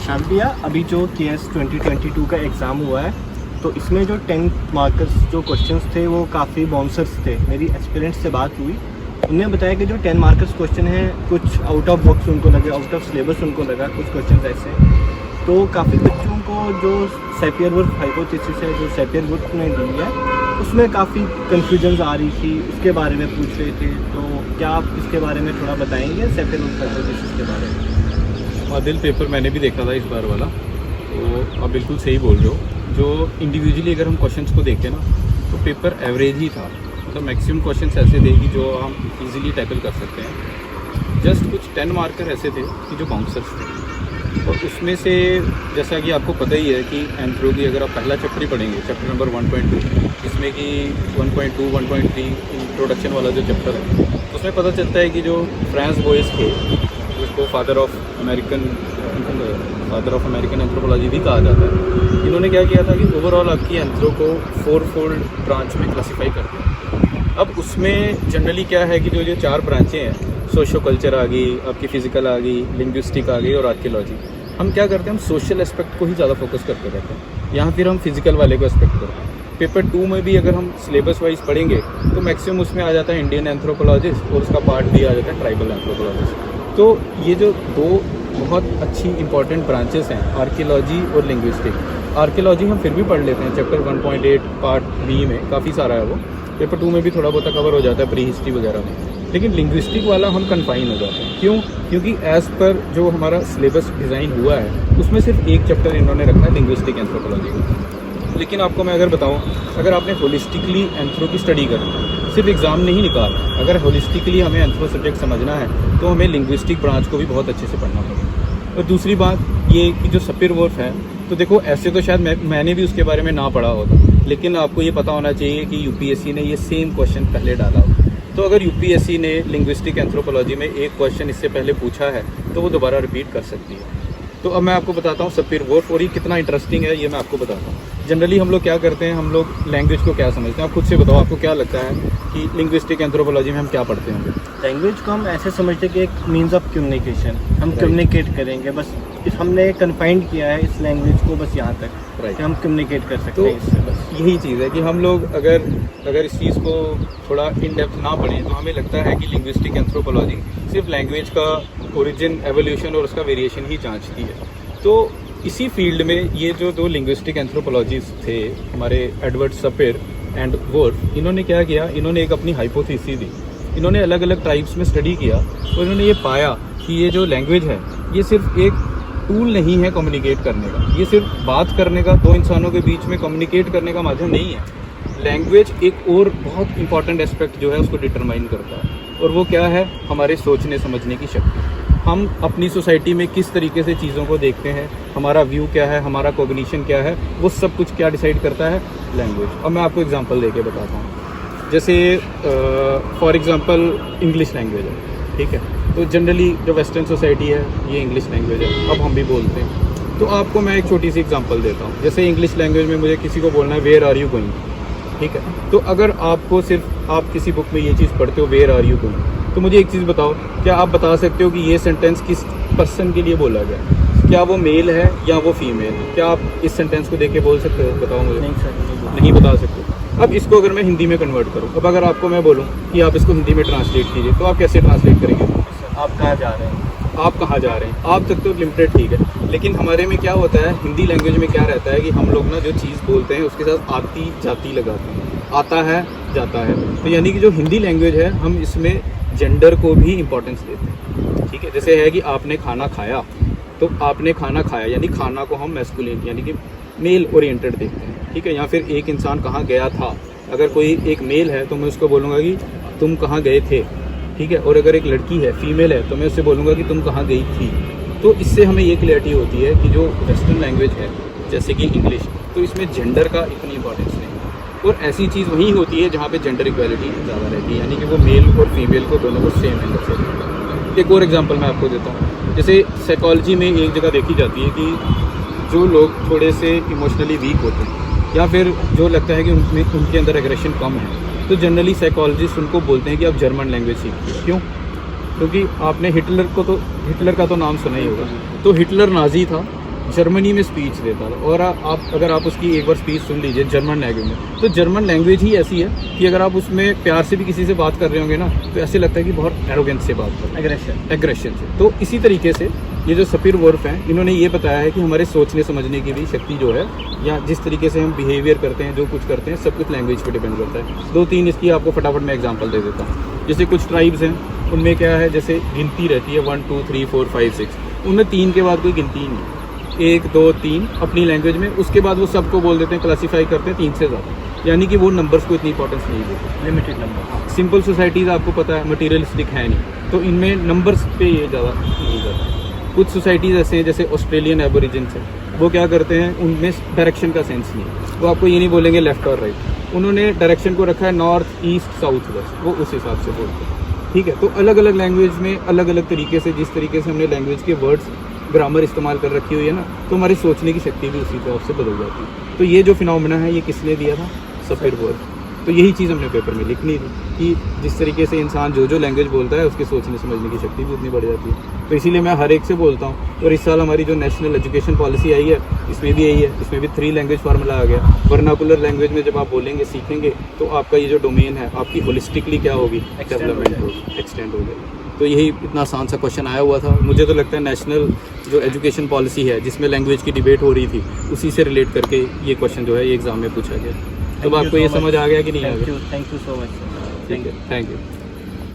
शांत भैया, अभी जो KS 2022 का एग्ज़ाम हुआ है तो इसमें जो 10 मार्कर्स जो क्वेश्चंस थे वो काफ़ी बाउंसर्स थे। मेरी एक्सपीरियंस से बात हुई, उन्होंने बताया कि जो 10 मार्कर्स क्वेश्चन हैं कुछ आउट ऑफ बॉक्स उनको लगे, आउट ऑफ सिलेबस उनको लगा कुछ क्वेश्चन ऐसे। तो काफ़ी बच्चों को जो सैपियर-वुर्फ हाइपोथेसिस है, जो सैपियर-वुर्फ ने दी है, उसमें काफ़ी कन्फ्यूजन्स आ रही थी, उसके बारे में पूछ रहे थे। तो क्या आप इसके बारे में थोड़ा बताएंगे, सैपियर-वुर्फ हाइपोथेसिस के बारे में? आदिल, पेपर मैंने भी देखा था इस बार वाला, तो आप बिल्कुल सही बोल रहे हो। जो इंडिविजुअली अगर हम क्वेश्चंस को देखें ना, तो पेपर एवरेज ही था। मतलब मैक्सिमम क्वेश्चंस ऐसे थे कि जो हम इजीली टैकल कर सकते हैं। जस्ट कुछ 10 मार्कर ऐसे थे कि जो बाउंसर्स थे, और उसमें से जैसा कि आपको पता ही है कि एंथ्रो की अगर आप पहला चैप्टर ही पढ़ेंगे, चैप्टर नंबर 1.2, जिसमें कि 1.2, 1.3 इंट्रोडक्शन वाला जो चैप्टर है, उसमें पता चलता है कि जो फ्रांस बोयस थे, उसको फादर ऑफ अमेरिकन एंथ्रोपोलॉजी भी कहा जाता है। इन्होंने क्या किया था कि ओवरऑल आपकी एंथ्रो को 4 फोल्ड ब्रांच में क्लासीफाई कर दिया। अब उसमें जनरली क्या है कि जो 4 ब्रांचें हैं, सोशो कल्चर आ गई, आपकी फ़िज़िकल आ गई, लिंग्विस्टिक आ गई और आर्कियोलॉजी, हम क्या करते हैं, हम सोशल एस्पेक्ट को ही ज़्यादा फोकस करते रहते हैं। यहाँ फिर हम फिज़िकल वाले को एस्पेक्ट करते हैं। पेपर 2 में भी अगर हम सिलेबस वाइज पढ़ेंगे तो मैक्सिमम उसमें आ जाता है इंडियन एंथ्रोपोलॉजिस्ट, और उसका पार्ट भी आ जाता है ट्राइबल एंथ्रोपोलॉजिस्ट। तो ये जो 2 बहुत अच्छी इंपॉर्टेंट ब्रांचेस हैं, आर्कियोलॉजी और लिंग्विस्टिक। आर्कियोलॉजी हम फिर भी पढ़ लेते हैं, चैप्टर 1.8 पार्ट बी में काफ़ी सारा है वो। पेपर 2 में भी थोड़ा बहुत कवर हो जाता है प्री हिस्ट्री वगैरह में। लेकिन लिंग्विस्टिक वाला हम कन्फाइन हो जाते हैं। क्यों? क्योंकि एज़ पर जो हमारा सिलेबस डिज़ाइन हुआ है उसमें सिर्फ एक चैप्टर इन्होंने रखा है लिंग्विस्टिक एंथ्रोपोलॉजी का। लेकिन आपको मैं अगर बताऊं, अगर आपने होलिस्टिकली एंथ्रो की स्टडी करनी है, सिर्फ एग्ज़ाम नहीं निकालना, अगर होलिस्टिकली हमें एंथ्रो सब्जेक्ट समझना है तो हमें लिंग्विस्टिक ब्रांच को भी बहुत अच्छे से पढ़ना पड़ेगा। और दूसरी बात ये कि जो सैपियर-वुर्फ है, तो देखो ऐसे तो शायद मैंने भी उसके बारे में ना पढ़ा होता, लेकिन आपको ये पता होना चाहिए कि यूपीएससी ने ये सेम क्वेश्चन पहले डाला हो। तो अगर यूपीएससी ने लिंग्विस्टिक एंथ्रोपोलॉजी में एक क्वेश्चन इससे पहले पूछा है तो वो दोबारा रिपीट कर सकती है। तो अब मैं आपको बताता हूँ सैपियर-वुर्फ, और ये कितना इंटरेस्टिंग है ये मैं आपको बताता हूँ। जनरली हम लोग क्या करते हैं, हम लोग लैंग्वेज को क्या समझते हैं, आप खुद से बताओ, आपको क्या लगता है कि लिंग्विस्टिक एंथ्रोपोलॉजी में हम क्या पढ़ते हैं? लैंग्वेज को हम ऐसे समझते हैं कि एक मीन्स ऑफ कम्युनिकेशन, हम कम्युनिकेट करेंगे बस। हमने कन्फाइंड किया है इस लैंग्वेज को बस यहाँ तक, कि हम कम्युनिकेट कर सकते हैं इससे बस। यही चीज़ है कि हम लोग अगर इस चीज़ को थोड़ा इन डेप्थ ना पढ़ें तो हमें लगता है कि लिंग्विस्टिक एंथ्रोपोलॉजी सिर्फ लैंग्वेज का ओरिजिन, एवोल्यूशन और उसका वेरिएशन ही जांचती है। तो इसी फील्ड में ये जो 2 लिंग्विस्टिक एंथ्रोपोलॉजिस्ट थे हमारे, एडवर्ड सैपियर एंड वुर्फ, इन्होंने क्या किया, इन्होंने एक अपनी हाइपोथेसिस दी। इन्होंने अलग अलग ट्राइब्स में स्टडी किया और इन्होंने ये पाया कि ये जो लैंग्वेज है ये सिर्फ एक टूल नहीं है कम्युनिकेट करने का, ये सिर्फ बात करने का, 2 इंसानों के बीच में कम्युनिकेट करने का माध्यम नहीं है। लैंग्वेज एक और बहुत इंपॉर्टेंट एस्पेक्ट जो है उसको डिटरमाइन करता है, और वो क्या है, हमारे सोचने समझने की शक्ति। हम अपनी सोसाइटी में किस तरीके से चीज़ों को देखते हैं, हमारा व्यू क्या है, हमारा कॉग्निशन क्या है, वो सब कुछ क्या डिसाइड करता है, लैंग्वेज। अब मैं आपको एग्जांपल देके बताता हूँ। जैसे फॉर एग्जांपल इंग्लिश लैंग्वेज है, ठीक है, तो जनरली जो वेस्टर्न सोसाइटी है ये इंग्लिश लैंग्वेज है, अब हम भी बोलते हैं। तो आपको मैं एक छोटी सी एग्जांपल देता हूँ। जैसे इंग्लिश लैंग्वेज में मुझे किसी को बोलना है वेयर आर यू गोइंग, ठीक है, तो अगर आपको सिर्फ आप किसी बुक में ये चीज़ पढ़ते हो वेयर आर यू गोइंग, तो मुझे एक चीज़ बताओ, क्या आप बता सकते हो कि ये सेंटेंस किस पर्सन के लिए बोला गया, क्या वो मेल है या वो फीमेल है? क्या आप इस सेंटेंस को देख के बोल सकते हो? बताओ मुझे। नहीं सर, नहीं बता सकते। अब इसको अगर मैं हिंदी में कन्वर्ट करूँ, अब अगर आपको मैं बोलूँ कि आप इसको हिंदी में ट्रांसलेट कीजिए, तो आप कैसे ट्रांसलेट करेंगे? आप कहाँ जा रहे हैं? आप कहाँ जा रहे हैं? आप तक तो लिमिटेड ठीक है, लेकिन हमारे में क्या होता है, हिंदी लैंग्वेज में क्या रहता है कि हम लोग ना जो चीज़ बोलते हैं उसके साथ आती जाती लगाते हैं, आता है जाता है। तो यानी कि जो हिंदी लैंग्वेज है हम इसमें जेंडर को भी इम्पोर्टेंस देते हैं, ठीक है। जैसे है कि आपने खाना खाया, तो आपने खाना खाया यानी खाना को हम मैस्कुलिन यानी कि मेल ओरिएंटेड देखते हैं, ठीक है। या फिर एक इंसान कहाँ गया था, अगर कोई एक मेल है तो मैं उसको बोलूँगा कि तुम कहाँ गए थे, ठीक है। और अगर एक लड़की है, फीमेल है, तो मैं उससे बोलूँगा कि तुम कहाँ गई थी। तो इससे हमें ये क्लियरिटी होती है कि जो वेस्टर्न लैंग्वेज है जैसे कि इंग्लिश, तो इसमें जेंडर का इतनी इंपॉर्टेंस नहीं है। और ऐसी चीज़ वही होती है जहाँ पे जेंडर इक्वालिटी ज़्यादा रहती है, यानी कि वो मेल और फीमेल को दोनों को सेम एंगल से देखता है। एक और एग्जांपल मैं आपको देता हूँ। जैसे साइकोलॉजी में एक जगह देखी जाती है कि जो लोग थोड़े से इमोशनली वीक होते हैं या फिर जो लगता है कि उनके अंदर एग्रेशन कम है, तो जनरली साइकोलॉजिस्ट उनको बोलते हैं कि आप जर्मन लैंग्वेज सीखिए। क्यों? क्योंकि आपने हिटलर का तो नाम सुना ही होगा। तो हिटलर नाजी था, जर्मनी में स्पीच देता था, और आप अगर आप उसकी एक बार स्पीच सुन लीजिए जर्मन लैंग्वेज में, तो जर्मन लैंग्वेज ही ऐसी है कि अगर आप उसमें प्यार से भी किसी से बात कर रहे होंगे ना, तो ऐसे लगता है कि बहुत एरोगेंस से बात कर रहे हैं, एग्रेशन से। तो इसी तरीके से ये जो सपीर वुल्फ हैं, इन्होंने ये बताया है कि हमारे सोचने समझने की भी शक्ति जो है, या जिस तरीके से हम बिहेवियर करते हैं, जो कुछ करते हैं, सब कुछ लैंग्वेज पे डिपेंड करता है। 2-3 इसकी आपको फटाफट मैं एग्जांपल दे देता हूँ। जैसे कुछ ट्राइब्स हैं, उनमें क्या है, जैसे गिनती रहती है 1 2 3 4 5 6, उनमें 3 के बाद कोई गिनती ही नहीं, 1 2 3 अपनी लैंग्वेज में, उसके बाद वो सबको बोल देते हैं, क्लासीफाई करते हैं 3 से ज़्यादा, यानी कि वो नंबर्स को इतनी इंपॉर्टेंस नहीं देते, लिमिटेड नंबर। सिंपल सोसाइटीज़ आपको पता है मटीरियलिस्टिक है नहीं, तो इनमें नंबर्स पे ये ज़्यादा नहीं करता। कुछ सोसाइटीज़ ऐसे हैं, जैसे ऑस्ट्रेलियन एबोरिजिन्स हैं, वो क्या करते हैं, उनमें डायरेक्शन का सेंस नहीं है, वो आपको ये नहीं बोलेंगे लेफ्ट और राइट, उन्होंने डायरेक्शन को रखा है नॉर्थ ईस्ट साउथ वेस्ट, वो उस हिसाब से बोलते हैं। ठीक है, तो अलग अलग लैंग्वेज में अलग अलग तरीके से, जिस तरीके से हमने लैंग्वेज के वर्ड्स ग्रामर इस्तेमाल कर रखी हुई है ना, तो हमारी सोचने की शक्ति भी उसी हिसाब से बदल जाती है। तो ये जो फिनोमेना है, ये किसने दिया था, सपीर वुल्फ। तो यही चीज़ हमने पेपर में लिखनी थी कि जिस तरीके से इंसान जो लैंग्वेज बोलता है, उसके सोचने समझने की शक्ति भी उतनी बढ़ जाती है। तो इसीलिए मैं हर एक से बोलता हूँ, और इस साल हमारी जो नेशनल एजुकेशन पॉलिसी आई है, इसमें भी यही है, इसमें भी 3 लैंग्वेज फार्मूला आ गया। वर्नाकुलर लैंग्वेज में जब आप बोलेंगे, सीखेंगे, तो आपका ये जो डोमेन है, आपकी होलिस्टिकली क्या होगी, डेवलपमेंट होगी, एक्सटेंड हो जाएगी। तो यही इतना आसान सा क्वेश्चन आया हुआ था। मुझे तो लगता है नेशनल जो एजुकेशन पॉलिसी है, जिसमें लैंग्वेज की डिबेट हो रही थी, उसी से रिलेट करके ये क्वेश्चन जो है, ये एग्ज़ाम में पूछा गया। तो आपको ये समझ आ गया कि नहीं आ गया? Thank you so much. ठीक है, थैंक यू।